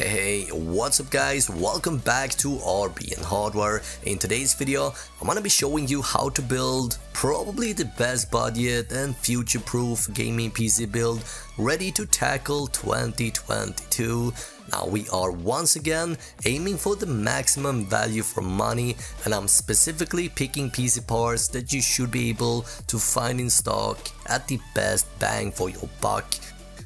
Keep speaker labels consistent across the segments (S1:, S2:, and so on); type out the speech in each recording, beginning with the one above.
S1: Hey, what's up guys, welcome back to RBN Hardware. In today's video, I'm gonna be showing you how to build probably the best budget and future-proof gaming PC build ready to tackle 2022. Now we are once again aiming for the maximum value for money, and I'm specifically picking PC parts that you should be able to find in stock at the best bang for your buck.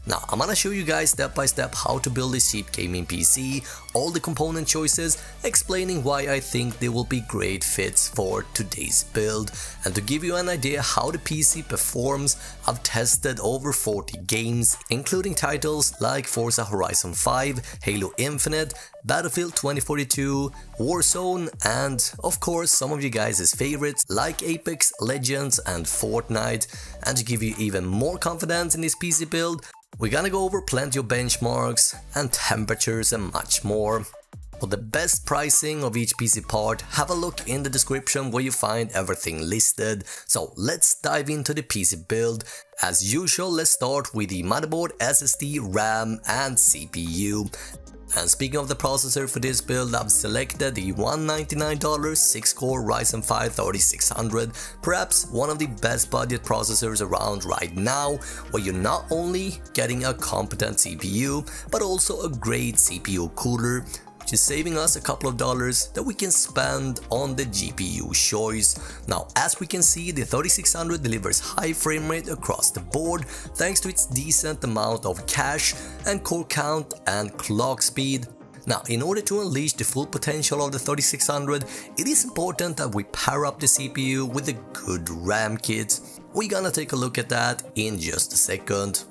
S1: Now I'm gonna show you guys step by step how to build a cheap gaming PC, all the component choices, explaining why I think they will be great fits for today's build. And to give you an idea how the PC performs, I've tested over 40 games, including titles like Forza Horizon 5, Halo Infinite, Battlefield 2042, Warzone, and of course some of you guys' favorites like Apex Legends and Fortnite. And to give you even more confidence in this PC build, we're gonna go over plenty of benchmarks and temperatures and much more. For the best pricing of each PC part, have a look in the description where you find everything listed. So let's dive into the PC build. As usual, let's start with the motherboard, SSD, RAM and CPU. And speaking of the processor for this build, I've selected the $199 6-core Ryzen 5 3600, perhaps one of the best budget processors around right now, where you're not only getting a competent CPU, but also a great CPU cooler, which is saving us a couple of dollars that we can spend on the GPU choice. Now, as we can see, the 3600 delivers high frame rate across the board thanks to its decent amount of cache and core count and clock speed. Now, in order to unleash the full potential of the 3600, it is important that we pair up the CPU with a good RAM kit. We're gonna take a look at that in just a second.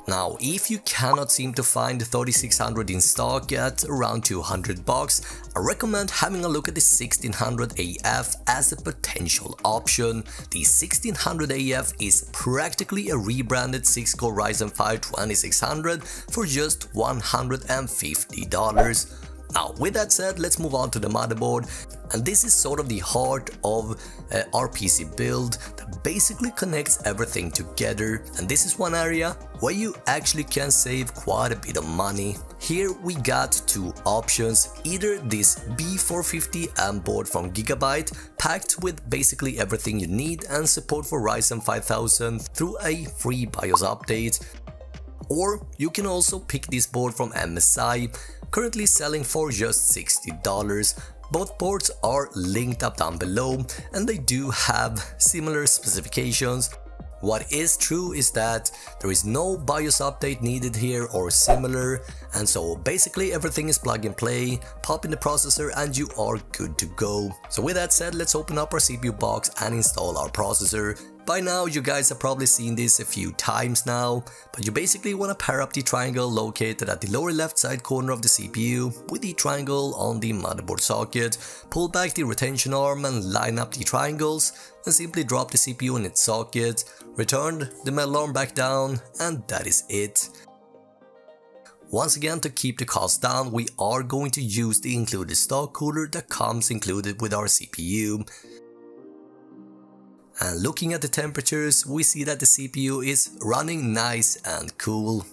S1: Now, if you cannot seem to find the 3600 in stock at around 200 bucks, I recommend having a look at the 1600 AF as a potential option. The 1600 AF is practically a rebranded 6-core Ryzen 5 2600 for just $150. Now, with that said, let's move on to the motherboard, and this is sort of the heart of our PC build that basically connects everything together, and this is one area where you actually can save quite a bit of money. Here we got two options, either this B450 M board from Gigabyte, packed with basically everything you need and support for Ryzen 5000 through a free BIOS update, or you can also pick this board from MSI, currently selling for just $60. Both boards are linked up down below and they do have similar specifications. What is true is that there is no BIOS update needed here or similar, and so basically everything is plug and play, pop in the processor and you are good to go. So with that said, let's open up our CPU box and install our processor. By now you guys have probably seen this a few times now, but you basically want to pair up the triangle located at the lower left side corner of the CPU with the triangle on the motherboard socket. Pull back the retention arm and line up the triangles, and simply drop the CPU in its socket, return the metal arm back down, and that is it. Once again, to keep the cost down, we are going to use the included stock cooler that comes included with our CPU. And looking at the temperatures, we see that the CPU is running nice and cool.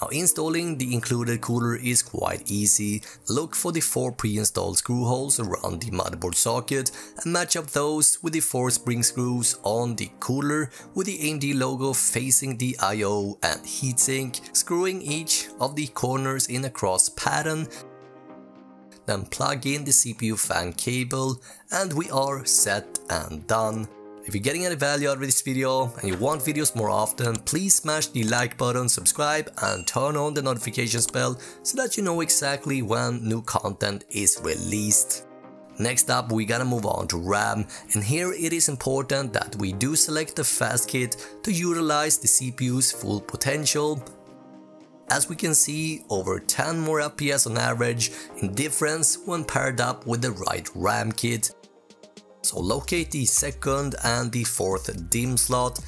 S1: Now, installing the included cooler is quite easy. Look for the 4 pre-installed screw holes around the motherboard socket and match up those with the 4 spring screws on the cooler with the AMD logo facing the I/O and heatsink, screwing each of the corners in a cross pattern. Then plug in the CPU fan cable and we are set and done. If you're getting any value out of this video and you want videos more often, please smash the like button, subscribe and turn on the notifications bell so that you know exactly when new content is released. Next up, we gotta move on to RAM, and here it is important that we do select the fast kit to utilize the CPU's full potential. As we can see, over 10 more FPS on average in difference when paired up with the right RAM kit. So locate the second and the fourth DIMM slot,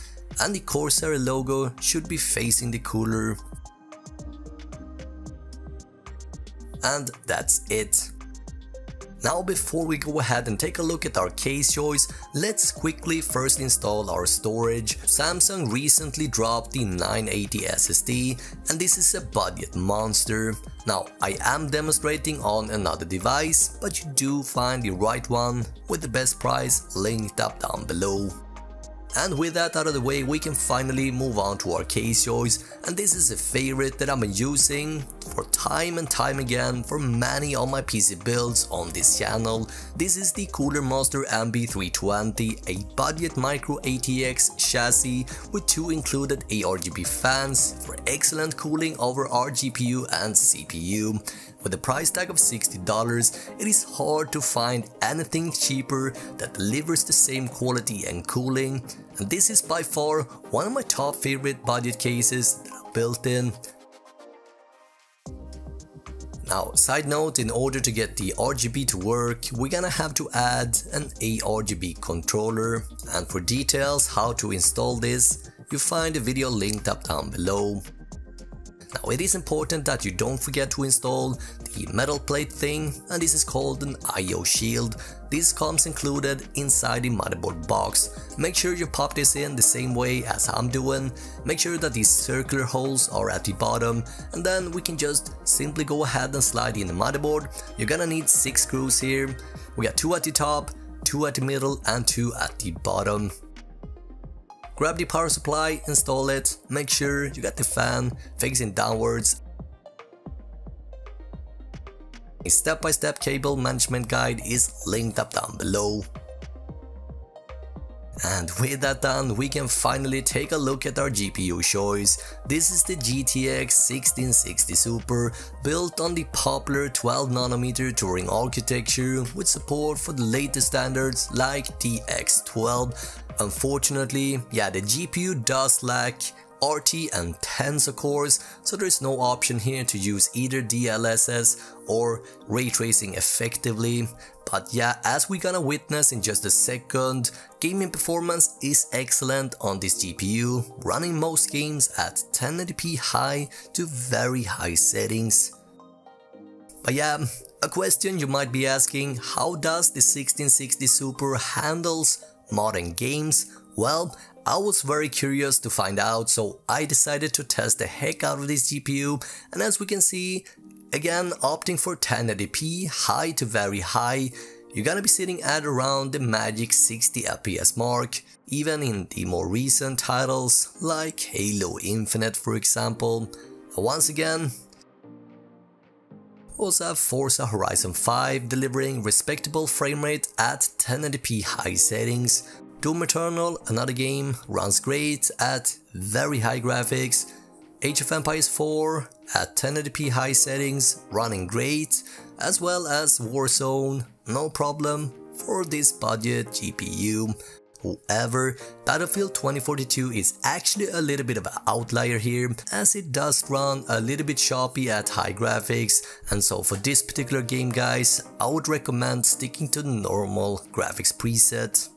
S1: and the Corsair logo should be facing the cooler. And that's it. Now before we go ahead and take a look at our case choice, let's quickly first install our storage. Samsung recently dropped the 980 SSD and this is a budget monster. Now I am demonstrating on another device, but you do find the right one with the best price linked up down below. And with that out of the way, we can finally move on to our case choice, and this is a favorite that I've been using for time and time again for many of my PC builds on this channel. This is the Cooler Master MB320, a budget micro ATX chassis with 2 included ARGB fans for excellent cooling over our GPU and CPU. With a price tag of $60, it is hard to find anything cheaper that delivers the same quality and cooling, and this is by far one of my top favorite budget cases that are built in. Now, side note, in order to get the RGB to work, we're gonna have to add an ARGB controller, and for details how to install this, you find a video linked up down below. Now it is important that you don't forget to install the metal plate thing, and this is called an IO shield. This comes included inside the motherboard box. Make sure you pop this in the same way as I'm doing. Make sure that these circular holes are at the bottom, and then we can just simply go ahead and slide in the motherboard. You're gonna need 6 screws here. We got 2 at the top, 2 at the middle and 2 at the bottom. Grab the power supply, install it, make sure you got the fan facing downwards. A step-by-step cable management guide is linked up down below. And with that done, we can finally take a look at our GPU choice. This is the GTX 1660 Super, built on the popular 12nm Turing architecture with support for the latest standards like the X12. Unfortunately, yeah, the GPU does lack RT and Tensor cores, so there's no option here to use either DLSS or ray tracing effectively. But yeah, as we're gonna witness in just a second, gaming performance is excellent on this GPU, running most games at 1080p high to very high settings. But yeah, a question you might be asking, how does the 1660 Super handles modern games? Well, I was very curious to find out, so I decided to test the heck out of this GPU, and as we can see, again opting for 1080p high to very high, you're gonna be sitting at around the magic 60 FPS mark, even in the more recent titles like Halo Infinite for example. Once again, also have Forza Horizon 5 delivering respectable framerate at 1080p high settings. Doom Eternal, another game, runs great at very high graphics. Age of Empires 4 at 1080p high settings, running great, as well as Warzone, no problem for this budget GPU. However, Battlefield 2042 is actually a little bit of an outlier here, as it does run a little bit choppy at high graphics, and so for this particular game guys, I would recommend sticking to the normal graphics preset.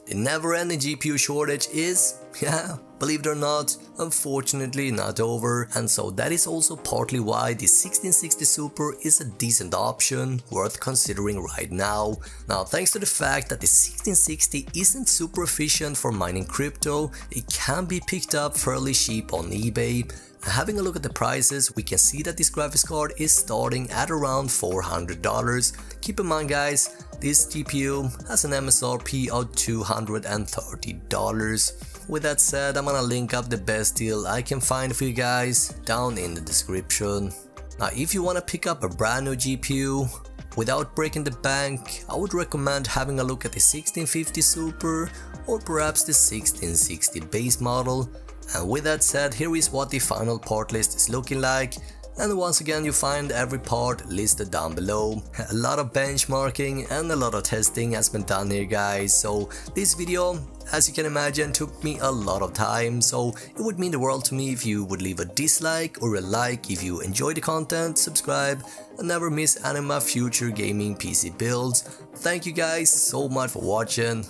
S1: The never-ending GPU shortage is, yeah, believe it or not, unfortunately not over, and so that is also partly why the 1660 Super is a decent option worth considering right now. Now, thanks to the fact that the 1660 isn't super efficient for mining crypto, it can be picked up fairly cheap on eBay. Having a look at the prices, we can see that this graphics card is starting at around $400. Keep in mind guys, this GPU has an MSRP of $230. With that said, I'm gonna link up the best deal I can find for you guys down in the description. Now if you wanna pick up a brand new GPU without breaking the bank, I would recommend having a look at the 1650 Super or perhaps the 1660 base model. And with that said, here is what the final part list is looking like, and once again you find every part listed down below. A lot of benchmarking and a lot of testing has been done here guys, so this video, as you can imagine, took me a lot of time, so it would mean the world to me if you would leave a dislike or a like if you enjoy the content, subscribe, and never miss any of my future gaming PC builds. Thank you guys so much for watching.